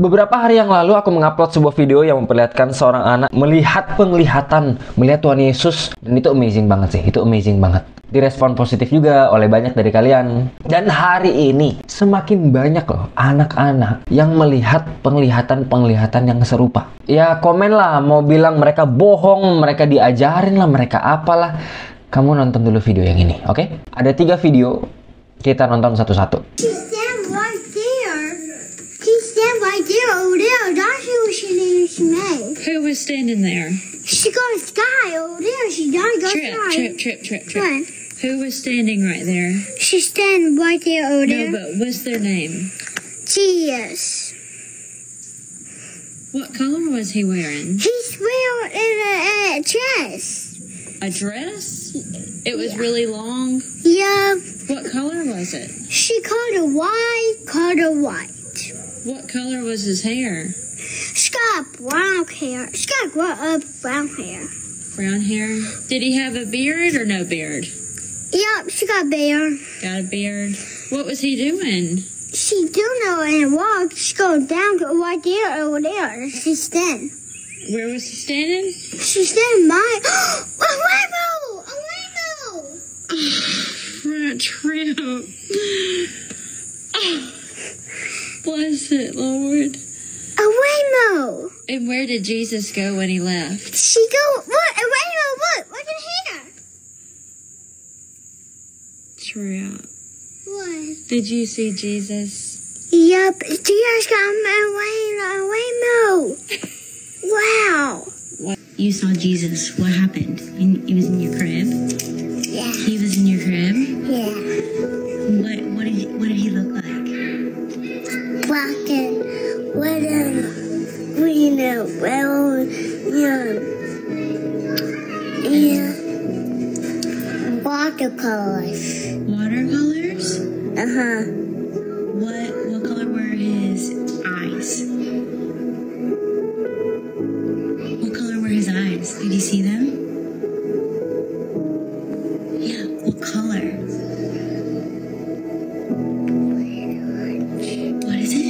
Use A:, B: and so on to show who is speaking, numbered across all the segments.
A: Beberapa hari yang lalu aku mengupload sebuah video yang memperlihatkan seorang anak melihat Tuhan Yesus, dan itu amazing banget sih, itu amazing banget. Direspon positif juga oleh banyak dari kalian. Dan hari ini semakin banyak loh anak-anak yang melihat penglihatan yang serupa. Ya komen lah, mau bilang mereka bohong, mereka diajarin lah, mereka apalah. Kamu nonton dulu video yang ini, oke? Ada 3 video, kita nonton satu-satu.
B: Over there, that's who she made.
C: Who was standing there?
B: She got a sky over there. She done got
C: Trip.
B: What?
C: Who was standing right there?
B: She's standing right there over there.
C: No, but what's their name?
B: Jesus.
C: What color was he wearing?
B: He's wearing a dress.
C: A dress? It was really long?
B: Yeah.
C: What color was it?
B: She called it white.
C: What color was his hair?
B: She got brown hair. She got brown hair.
C: Brown hair? Did he have a beard or no beard?
B: Yep, she got beard.
C: Got a beard. What was he doing?
B: She do know and walk. She goes down to right there over there. She's standing.
C: Where was he standing?
B: She's standing by a rainbow! A rainbow!
C: Trip. Bless it, Lord.
B: A rainbow!
C: And where did Jesus go when he left?
B: She go, what? A rainbow, look! Look at here!
C: Trip.
B: What?
C: Did you see Jesus?
B: Yup, Jesus got a rainbow! Wow!
D: What? You saw Jesus. What happened? He was in your crib?
B: Yeah.
D: He was in your crib?
B: Yeah.
D: What did he look like?
B: Black and red and green and brown and watercolors.
D: Watercolors?
B: Uh-huh.
D: What color were his eyes? What color were his eyes? Did you see them? Yeah, what color? What is it?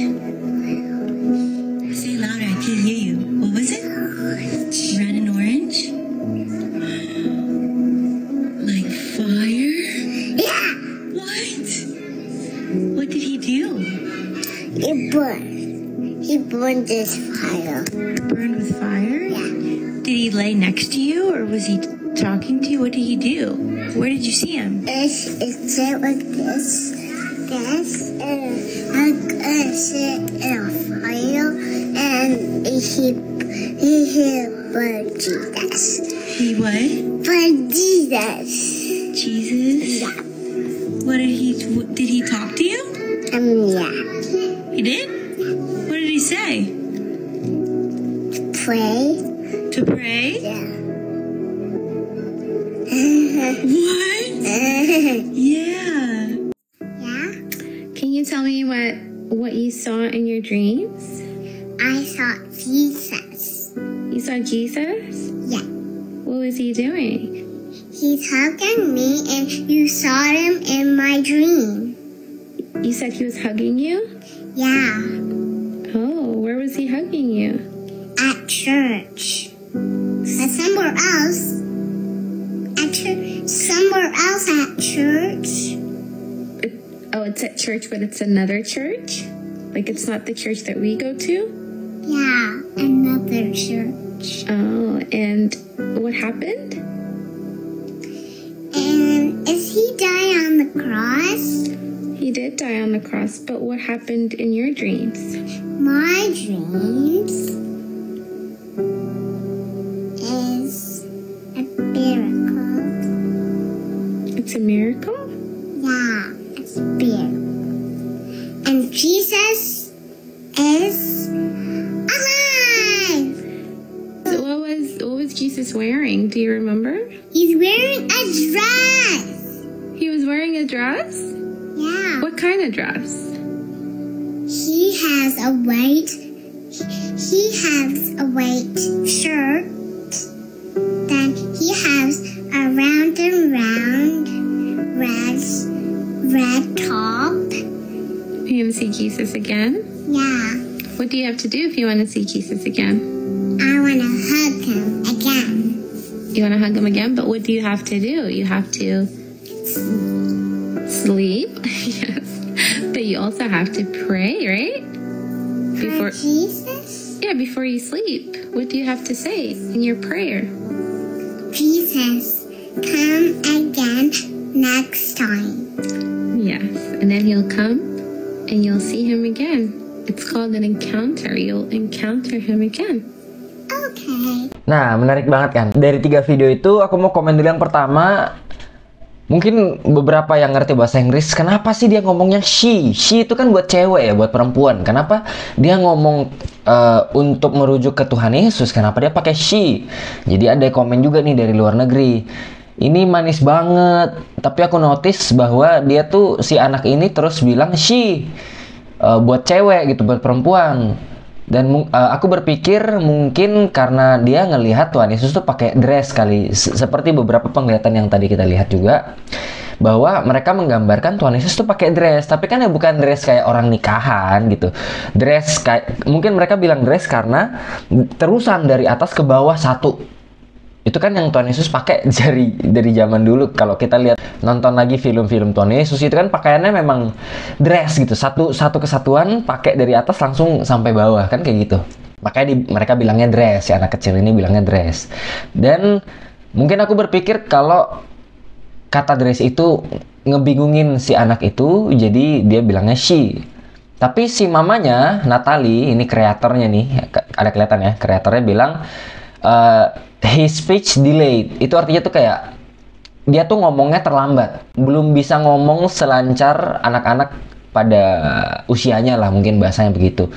D: Say it louder, I can't hear you. What was it? Red and orange? Like fire?
B: Yeah!
D: What did he do?
B: He burned this fire.
D: Burned with fire?
B: Yeah.
D: Did he lay next to you, or was he talking to you? What did he do? Where did you see him?
B: It's it like this, and I sit in a fire, and he burned Jesus.
D: He what?
B: Burned Jesus.
D: Jesus?
B: Yeah.
D: Did he talk to you?
B: Yeah.
D: He did? What did he say?
B: Pray.
D: To pray?
B: Yeah.
D: What? Yeah.
B: Yeah.
E: Can you tell me what you saw in your dreams?
B: I saw Jesus.
E: You saw Jesus?
B: Yeah.
E: What was he doing?
B: He's hugging me, and you saw him in my dream.
E: You said he was hugging you?
B: Yeah.
E: Oh, where was he hugging you?
B: At church. But somewhere else. Somewhere else at church.
E: Oh, it's at church, but it's another church? Like it's not the church that we go to?
B: Yeah, another church.
E: Oh, and what happened?
B: And is he dying on the cross?
E: He did die on the cross, but what happened in your dreams?
B: My dreams is a miracle.
E: It's a miracle?
B: Yeah, it's a miracle. And Jesus is alive!
E: So what was Jesus wearing? Do you remember?
B: He's wearing a dress!
E: He was wearing a dress?
B: Yeah.
E: What kind of dress?
B: He has a white shirt. Then he has a round and round red top.
E: You gonna see Jesus again?
B: Yeah.
E: What What do you have to do if you want to see Jesus again?
B: I want to hug him again.
E: You want to hug him again, but what do you have to do? You have to sleep. Yes. But you also have to pray, right?
B: For Jesus?
E: Yeah, before you sleep. What do you have to say in your prayer?
B: Jesus, come again next time.
E: Yes. And then he'll come and you'll see him again. It's called an encounter. You'll encounter him again.
B: Okay.
A: Nah, menarik banget kan? Dari 3 video itu, aku mau komen dulu yang pertama. Mungkin beberapa yang ngerti bahasa Inggris, kenapa sih dia ngomongnya she? She itu kan buat cewek ya, buat perempuan. Kenapa dia ngomong untuk merujuk ke Tuhan Yesus? Kenapa dia pakai she? Jadi ada komen juga nih dari luar negeri. Ini manis banget, tapi aku notice bahwa dia tuh, si anak ini terus bilang she. Buat cewek gitu, buat perempuan. Dan aku berpikir mungkin karena dia ngelihat Tuhan Yesus tuh pakai dress kali, seperti beberapa penglihatan yang tadi kita lihat juga, bahwa mereka menggambarkan Tuhan Yesus tuh pakai dress, tapi kan ya bukan dress kayak orang nikahan gitu. Dress kayak, mungkin mereka bilang dress karena terusan dari atas ke bawah satu. Itu kan yang Tuhan Yesus pakai dari zaman dulu. Kalau kita lihat, nonton lagi film-film Tuhan Yesus, itu kan pakaiannya memang dress gitu, satu kesatuan, pakai dari atas langsung sampai bawah, kan kayak gitu. Makanya mereka bilangnya dress, si anak kecil ini bilangnya dress. Dan mungkin aku berpikir kalau kata dress itu ngebingungin si anak itu, jadi dia bilangnya she. Tapi si mamanya, Natalie, ini kreatornya nih, ada kelihatan ya, kreatornya bilang his speech delayed. Itu artinya tuh kayak dia tuh ngomongnya terlambat, belum bisa ngomong selancar anak-anak pada usianya lah, mungkin bahasanya begitu.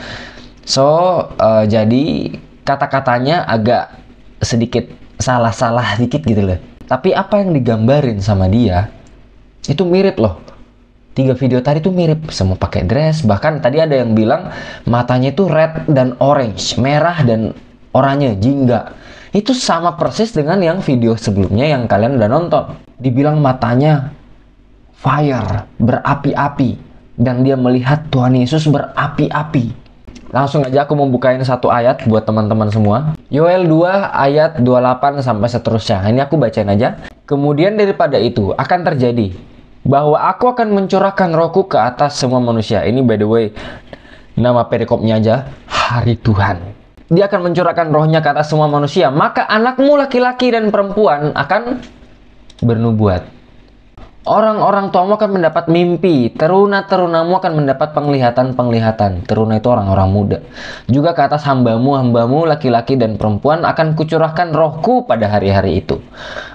A: So jadi kata-katanya agak sedikit salah-salah dikit gitu loh. Tapi apa yang digambarin sama dia itu mirip loh. 3 video tadi tuh mirip, semua pakai dress. Bahkan tadi ada yang bilang matanya itu red dan orange, merah dan oranye, jingga. Itu sama persis dengan yang video sebelumnya yang kalian udah nonton. Dibilang matanya fire, berapi-api, dan dia melihat Tuhan Yesus berapi-api. Langsung aja aku mau bukain satu ayat buat teman-teman semua. Yoel 2 ayat 28 sampai seterusnya. Ini aku bacain aja. Kemudian daripada itu akan terjadi bahwa aku akan mencurahkan rohku ke atas semua manusia. Ini by the way nama perikopnya aja, hari Tuhan. Dia akan mencurahkan rohnya ke atas semua manusia. Maka anakmu laki-laki dan perempuan akan bernubuat. Orang-orang tuamu akan mendapat mimpi. Teruna-terunamu akan mendapat penglihatan-penglihatan. Teruna itu orang-orang muda. Juga ke atas hambamu laki-laki dan perempuan akan kucurahkan rohku pada hari-hari itu.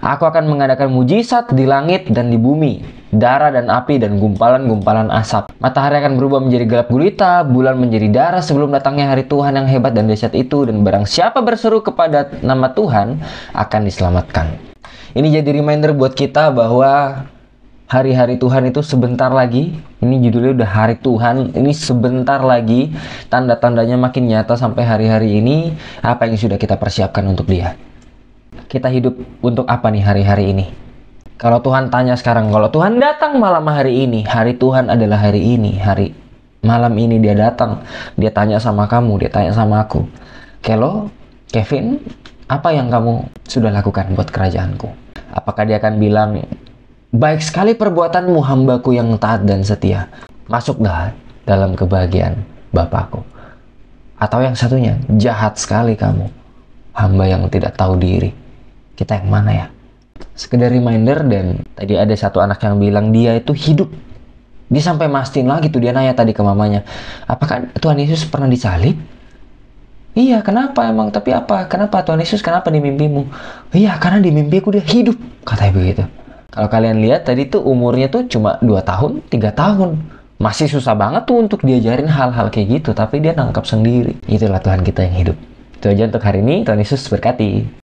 A: Aku akan mengadakan mujizat di langit dan di bumi, darah dan api dan gumpalan-gumpalan asap. Matahari akan berubah menjadi gelap gulita, bulan menjadi darah sebelum datangnya hari Tuhan yang hebat dan dahsyat itu. Dan barang siapa berseru kepada nama Tuhan akan diselamatkan. Ini jadi reminder buat kita bahwa hari-hari Tuhan itu sebentar lagi. Ini judulnya udah hari Tuhan. Ini sebentar lagi. Tanda-tandanya makin nyata sampai hari-hari ini. Apa yang sudah kita persiapkan untuk dia? Kita hidup untuk apa nih hari-hari ini? Kalau Tuhan tanya sekarang, kalau Tuhan datang malam hari ini, hari Tuhan adalah hari ini. Hari malam ini dia datang. Dia tanya sama kamu, dia tanya sama aku. Kelo, Kevin, apa yang kamu sudah lakukan buat kerajaanku? Apakah dia akan bilang, baik sekali perbuatanmu hambaku yang taat dan setia, masuklah dalam kebahagiaan Bapakku. Atau yang satunya, jahat sekali kamu, hamba yang tidak tahu diri. Kita yang mana ya? Sekedar reminder. Dan tadi ada satu anak yang bilang dia itu hidup. Dia sampai mastiin lagi tuh, dia nanya tadi ke mamanya, apakah Tuhan Yesus pernah disalib? Iya, kenapa emang? Tapi apa? Kenapa Tuhan Yesus, kenapa di mimpimu? Iya, karena di mimpiku dia hidup, katanya begitu. Kalau kalian lihat tadi tuh umurnya tuh cuma 2 tahun, 3 tahun. Masih susah banget tuh untuk diajarin hal-hal kayak gitu. Tapi dia nangkap sendiri. Itulah Tuhan kita yang hidup. Itu aja untuk hari ini. Tuhan Yesus berkati.